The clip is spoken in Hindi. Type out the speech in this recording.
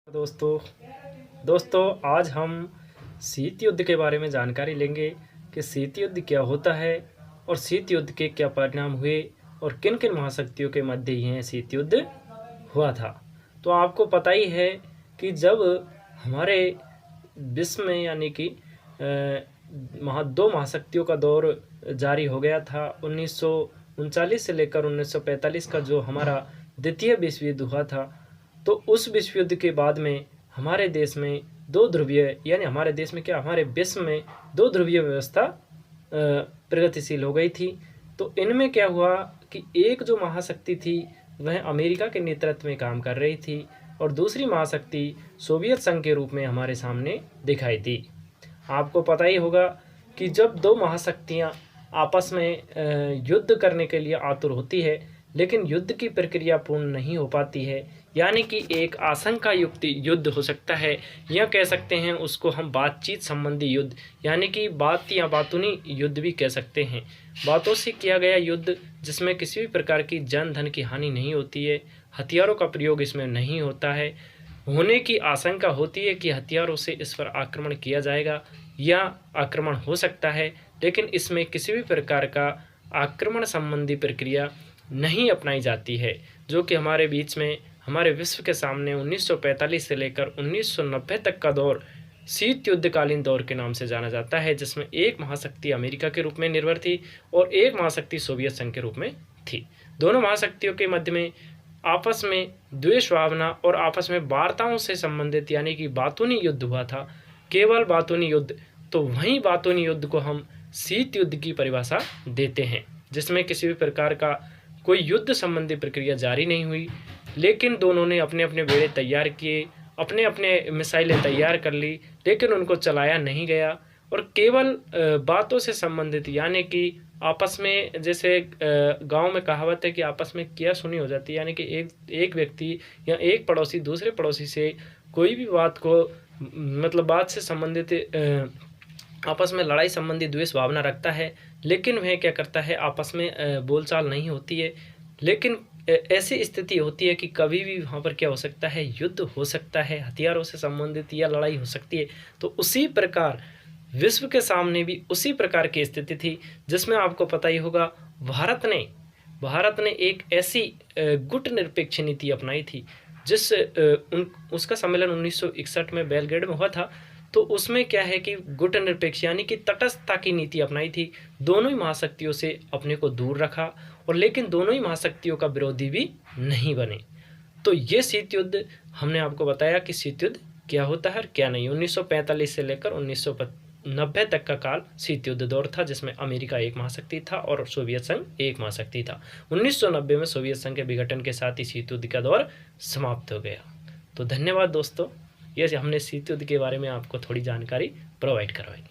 दोस्तों आज हम शीत युद्ध के बारे में जानकारी लेंगे कि शीत युद्ध क्या होता है और शीत युद्ध के क्या परिणाम हुए और किन किन महाशक्तियों के मध्य यह शीत युद्ध हुआ था। तो आपको पता ही है कि जब हमारे विश्व में यानी कि दो महाशक्तियों का दौर जारी हो गया था 1939 से लेकर 1945 का जो हमारा द्वितीय विश्व युद्ध हुआ था, तो उस विश्व युद्ध के बाद में हमारे देश में दो ध्रुवीय यानी हमारे विश्व में दो ध्रुवीय व्यवस्था प्रगतिशील हो गई थी। तो इनमें क्या हुआ कि एक जो महाशक्ति थी वह अमेरिका के नेतृत्व में काम कर रही थी और दूसरी महाशक्ति सोवियत संघ के रूप में हमारे सामने दिखाई दी। आपको पता ही होगा कि जब दो महाशक्तियां आपस में युद्ध करने के लिए आतुर होती है लेकिन युद्ध की प्रक्रिया पूर्ण नहीं हो पाती है, यानी कि एक आशंका युक्त युद्ध हो सकता है, या कह सकते हैं उसको हम बातचीत संबंधी युद्ध यानी कि बात या बातूनी युद्ध भी कह सकते हैं। बातों से किया गया युद्ध जिसमें किसी भी प्रकार की जन धन की हानि नहीं होती है, हथियारों का प्रयोग इसमें नहीं होता है। होने की आशंका होती है कि हथियारों से इस पर आक्रमण किया जाएगा या आक्रमण हो सकता है, लेकिन इसमें किसी भी प्रकार का आक्रमण संबंधी प्रक्रिया नहीं अपनाई जाती है, जो कि हमारे बीच में हमारे विश्व के सामने 1945 से लेकर 1990 तक का दौर शीत युद्धकालीन दौर के नाम से जाना जाता है, जिसमें एक महाशक्ति अमेरिका के रूप में निर्भर थी और एक महाशक्ति सोवियत संघ के रूप में थी। दोनों महाशक्तियों के मध्य में आपस में द्वेष भावना और आपस में वार्ताओं से संबंधित यानी कि बातूनी युद्ध हुआ था, केवल बातूनी युद्ध। तो वहीं बातूनी युद्ध को हम शीत युद्ध की परिभाषा देते हैं, जिसमें किसी भी प्रकार का कोई युद्ध संबंधी प्रक्रिया जारी नहीं हुई, लेकिन दोनों ने अपने अपने बेड़े तैयार किए, अपने अपने मिसाइलें तैयार कर ली, लेकिन उनको चलाया नहीं गया और केवल बातों से संबंधित यानी कि आपस में, जैसे गांव में कहावत है कि आपस में किया सुनी हो जाती है, यानी कि एक व्यक्ति या एक पड़ोसी दूसरे पड़ोसी से कोई भी बात को मतलब बात से संबंधित आपस में लड़ाई संबंधी द्वेष भावना रखता है, लेकिन वह क्या करता है आपस में बोलचाल नहीं होती है। लेकिन ऐसी स्थिति होती है कि कभी भी वहाँ पर क्या हो सकता है, युद्ध हो सकता है, हथियारों से संबंधित या लड़ाई हो सकती है। तो उसी प्रकार विश्व के सामने भी उसी प्रकार की स्थिति थी, जिसमें आपको पता ही होगा भारत ने एक ऐसी गुटनिरपेक्ष नीति अपनाई थी उसका सम्मेलन 1961 में बेलग्रेड में हुआ था। तो उसमें क्या है कि गुटनिरपेक्ष यानी कि तटस्थता की नीति अपनाई थी, दोनों ही महाशक्तियों से अपने को दूर रखा और लेकिन दोनों ही महाशक्तियों का विरोधी भी नहीं बने। तो ये शीत युद्ध हमने आपको बताया कि शीत युद्ध क्या होता है और क्या नहीं। 1945 से लेकर 1990 तक का काल शीत युद्ध दौर था, जिसमें अमेरिका एक महाशक्ति था और सोवियत संघ एक महाशक्ति था। 1990 में सोवियत संघ के विघटन के साथ ही शीत युद्ध का दौर समाप्त हो गया। तो धन्यवाद दोस्तों, ये हमने शीत युद्ध के बारे में आपको थोड़ी जानकारी प्रोवाइड करवाई।